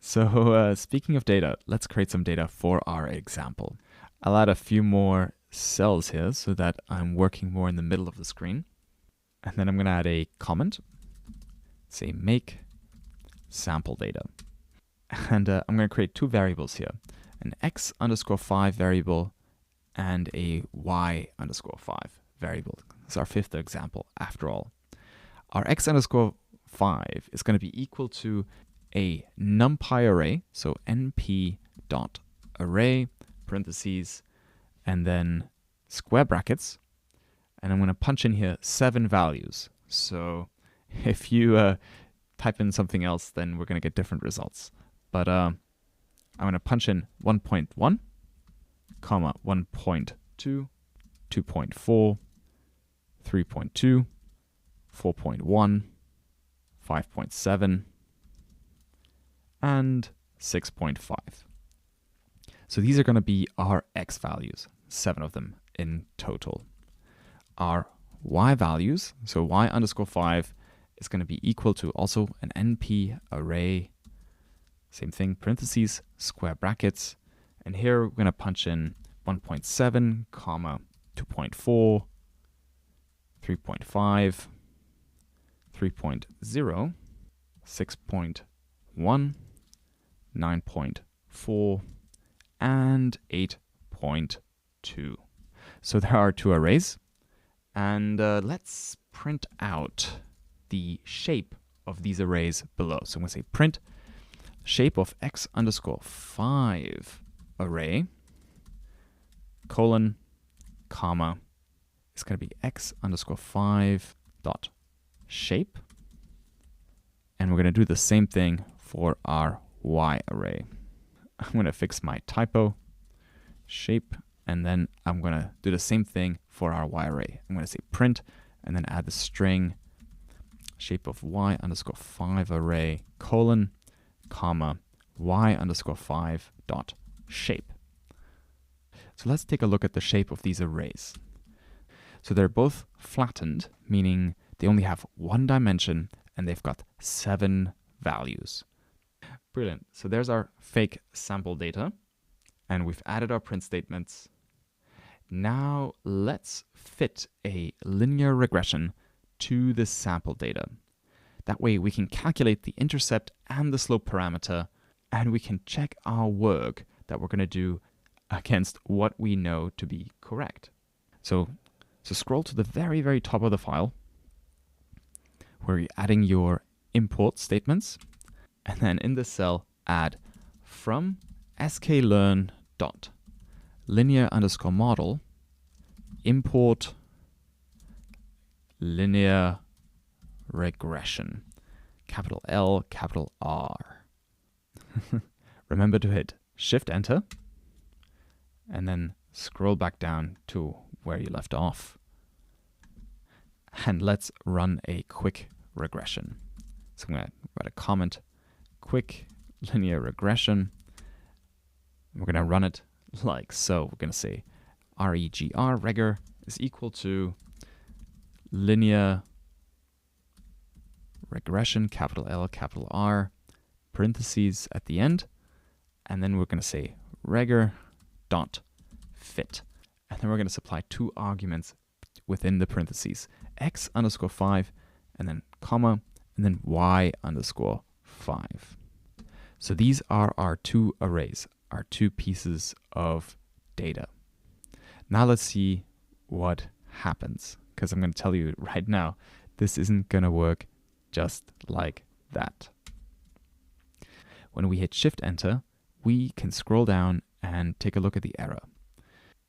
So speaking of data, let's create some data for our example. I'll add a few more cells here so that I'm working more in the middle of the screen. And then I'm going to add a comment, say make sample data. And I'm going to create two variables here, an x_5 variable and a y_5 variable. It's our fifth example after all. Our x_5 is going to be equal to a numpy array, so np.array, parentheses, and then square brackets, and I'm going to punch in here 7 values. So if you type in something else, then we're going to get different results. But I'm going to punch in 1.1, comma 1.2, 2.4, 3.2, 4.1, 5.7, and 6.5. So these are going to be our x values, 7 of them in total. Our y values, so y_5 is going to be equal to also an np array, same thing, parentheses, square brackets, and here we're going to punch in 1.7, comma 2.4, 3.5, 3.0, 6.1, 9.4, and 8.2. So there are 2 arrays, and let's print out the shape of these arrays below. So I'm going to say print shape of x_5 array, colon, comma, it's going to be x_5 dot shape, and we're going to do the same thing for our y array. I'm going to fix my typo, shape, and then I'm going to do the same thing for our y array. I'm going to say print and then add the string shape of y_5 array, colon, comma, y_5 dot shape. So let's take a look at the shape of these arrays. So they're both flattened, meaning they only have 1 dimension and they've got 7 values. Brilliant. So there's our fake sample data, and we've added our print statements. Now let's fit a linear regression to the sample data. That way we can calculate the intercept and the slope parameter, and we can check our work that we're going to do against what we know to be correct. So scroll to the very, very top of the file where you're adding your import statements, and then in this cell add from sklearn dot linear_model import linear regression, capital L, capital R. Remember to hit Shift Enter and then scroll back down to where you left off. And let's run a quick regression. So I'm going to write a comment, quick linear regression. We're going to run it like so. We're going to say regr is equal to linear regression, capital L, capital R, parentheses at the end, and then we're going to say regr dot fit, and then we're going to supply 2 arguments within the parentheses, x_5, and then comma, and then y_5. So these are our 2 arrays, our 2 pieces of data. Now let's see what happens, because I'm going to tell you right now, this isn't going to work just like that. When we hit Shift Enter, we can scroll down and take a look at the error.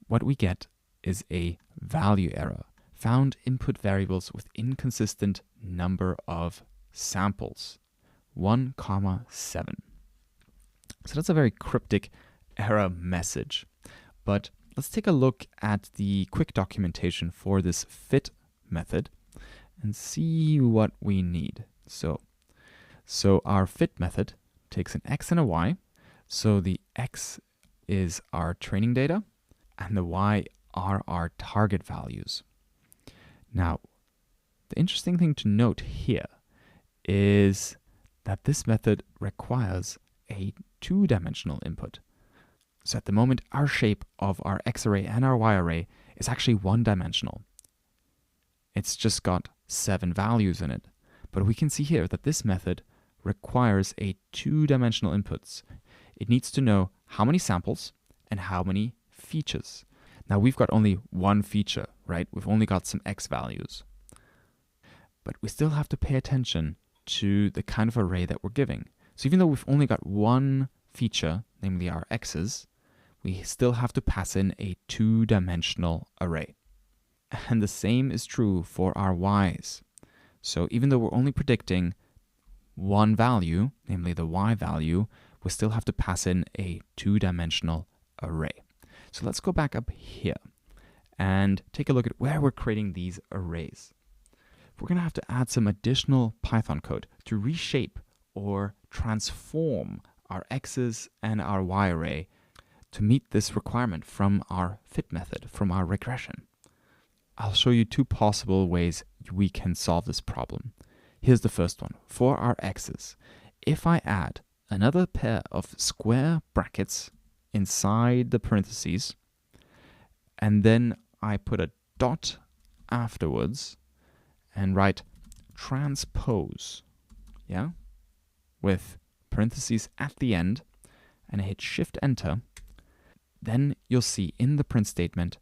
What we get is a value error, found input variables with inconsistent number of samples, 1, 7. So that's a very cryptic error message. But let's take a look at the quick documentation for this fit method and see what we need. So our fit method takes an x and a y. So the x is our training data and the y are our target values. Now, the interesting thing to note here is that this method requires a two-dimensional input. So at the moment, our shape of our X array and our Y array is actually one-dimensional. It's just got 7 values in it. But we can see here that this method requires a two-dimensional inputs. It needs to know how many samples and how many features. Now we've got only one feature, right? We've only got some X values. But we still have to pay attention to the kind of array that we're giving. So even though we've only got one feature, namely our X's, we still have to pass in a two-dimensional array. And the same is true for our Y's. So even though we're only predicting one value, namely the Y value, we still have to pass in a two-dimensional array. So let's go back up here and take a look at where we're creating these arrays. We're going to have to add some additional Python code to reshape or transform our X's and our Y array to meet this requirement from our fit method, from our regression. I'll show you 2 possible ways we can solve this problem. Here's the first one. For our X's, if I add another pair of square brackets inside the parentheses, and then I put a dot afterwards and write transpose, yeah, with parentheses at the end, and I hit Shift Enter, then you'll see in the print statement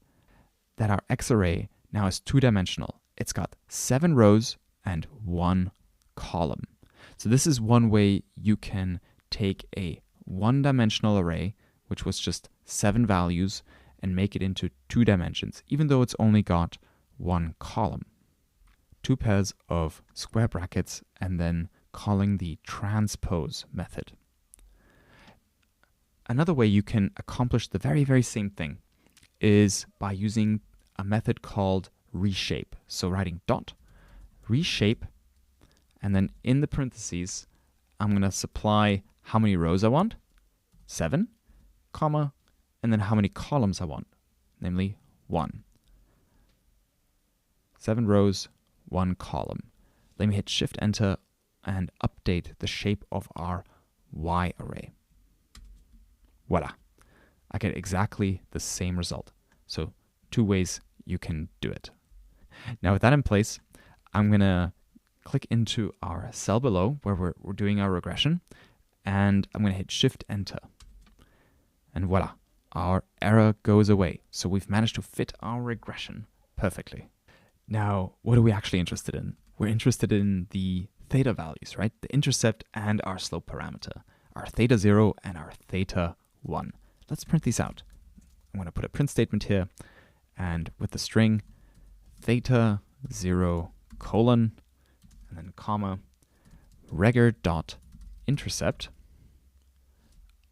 that our X array now is two-dimensional. It's got 7 rows and 1 column. So this is one way you can take a one-dimensional array, which was just 7 values, and make it into 2 dimensions, even though it's only got 1 column. 2 pairs of square brackets, and then calling the transpose method. Another way you can accomplish the very, very same thing is by using a method called reshape. So writing dot, reshape, and then in the parentheses, I'm going to supply how many rows I want, 7, comma, and then how many columns I want, namely 1. 7 rows, 1 column. Let me hit Shift Enter and update the shape of our Y array. Voila. I get exactly the same result. So 2 ways you can do it. Now with that in place, I'm going to click into our cell below where we're doing our regression, and I'm going to hit Shift Enter. And voila, our error goes away. So we've managed to fit our regression perfectly. Now, what are we actually interested in? We're interested in the theta values, right? The intercept and our slope parameter, our theta 0 and our theta 1. Let's print these out. I'm going to put a print statement here, and with the string theta 0 colon, and then comma, regger dot intercept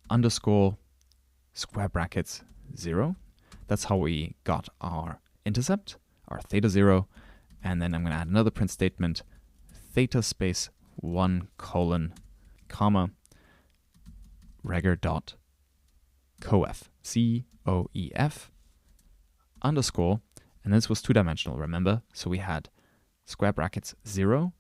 underscore square brackets 0. That's how we got our intercept, our theta 0, and then I'm going to add another print statement, theta space 1 colon, comma, regger dot coef, C-O-E-F, underscore, and this was 2-dimensional, remember? So we had square brackets 0,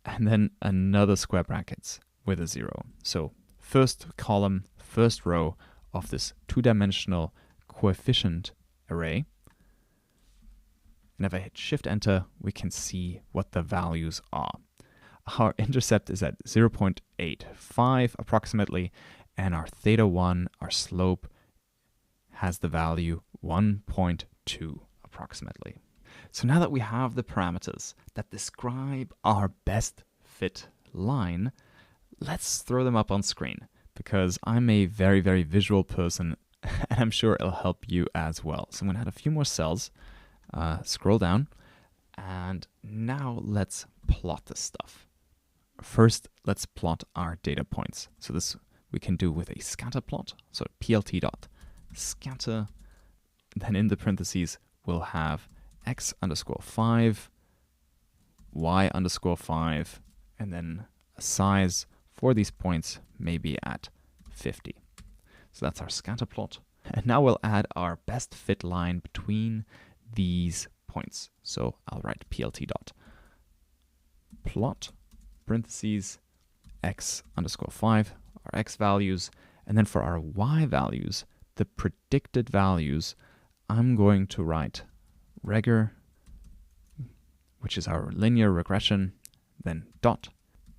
and then another square brackets with a 0. So first column, first row of this 2-dimensional coefficient array. And if I hit Shift Enter, we can see what the values are. Our intercept is at 0.85 approximately, and our theta 1, our slope, has the value 1.2 approximately. So now that we have the parameters that describe our best fit line, let's throw them up on screen, because I'm a very, very visual person, and I'm sure it'll help you as well. So I'm going to add a few more cells, scroll down, and now let's plot this stuff. First, let's plot our data points. So this we can do with a scatter plot. So plt dot scatter, then in the parentheses we'll have x underscore 5, y underscore 5, and then a size for these points maybe at 50. So that's our scatter plot. And now we'll add our best fit line between these points. So I'll write plt dot plot parentheses x underscore 5, our x values, and then for our y values, the predicted values, I'm going to write regr, which is our linear regression, then dot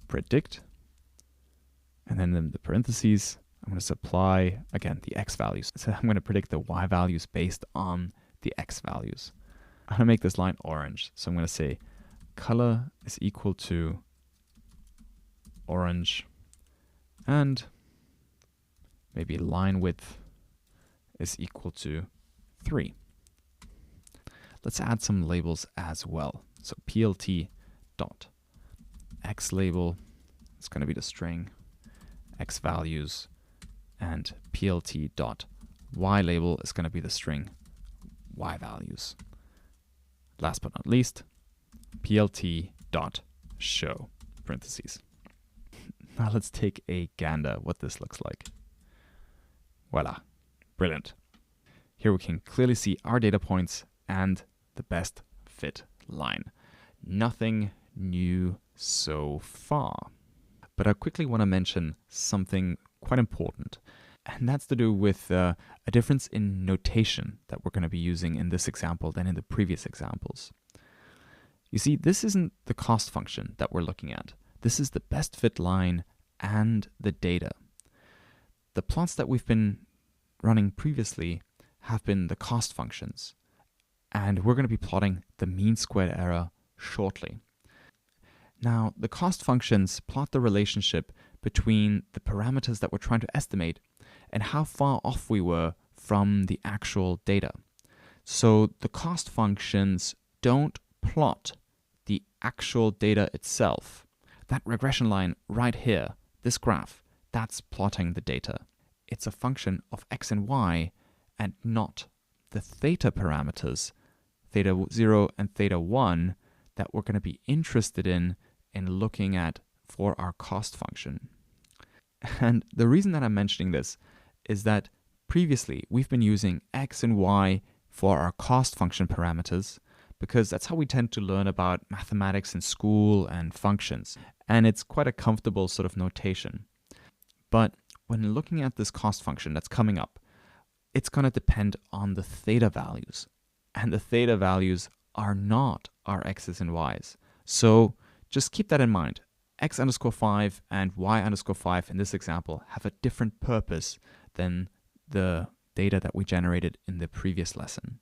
predict, and then in the parentheses, I'm going to supply, again, the x values. So I'm going to predict the y values based on the x values. I'm going to make this line orange. So I'm going to say color is equal to orange, and maybe line width is equal to 3. Let's add some labels as well. So plt dot x label is going to be the string x values, and plt dot y label is going to be the string y values. Last but not least, plt dot show parentheses. Now let's take a gander what this looks like. Voila, brilliant. Here we can clearly see our data points and the best fit line. Nothing new so far. But I quickly want to mention something quite important, and that's to do with a difference in notation that we're going to be using in this example than in the previous examples. You see, this isn't the cost function that we're looking at. This is the best fit line and the data. The plots that we've been running previously have been the cost functions, and we're going to be plotting the mean squared error shortly. Now, the cost functions plot the relationship between the parameters that we're trying to estimate and how far off we were from the actual data. So the cost functions don't plot the actual data itself. That regression line right here, this graph, that's plotting the data. It's a function of x and y and not the theta parameters, theta 0 and theta 1, that we're going to be interested in looking at for our cost function. And the reason that I'm mentioning this is that previously we've been using x and y for our cost function parameters because that's how we tend to learn about mathematics in school and functions. And it's quite a comfortable sort of notation. But when looking at this cost function that's coming up, it's going to depend on the theta values. And the theta values are not our x's and y's. So just keep that in mind. X underscore 5 and Y underscore 5 in this example have a different purpose than the data that we generated in the previous lesson.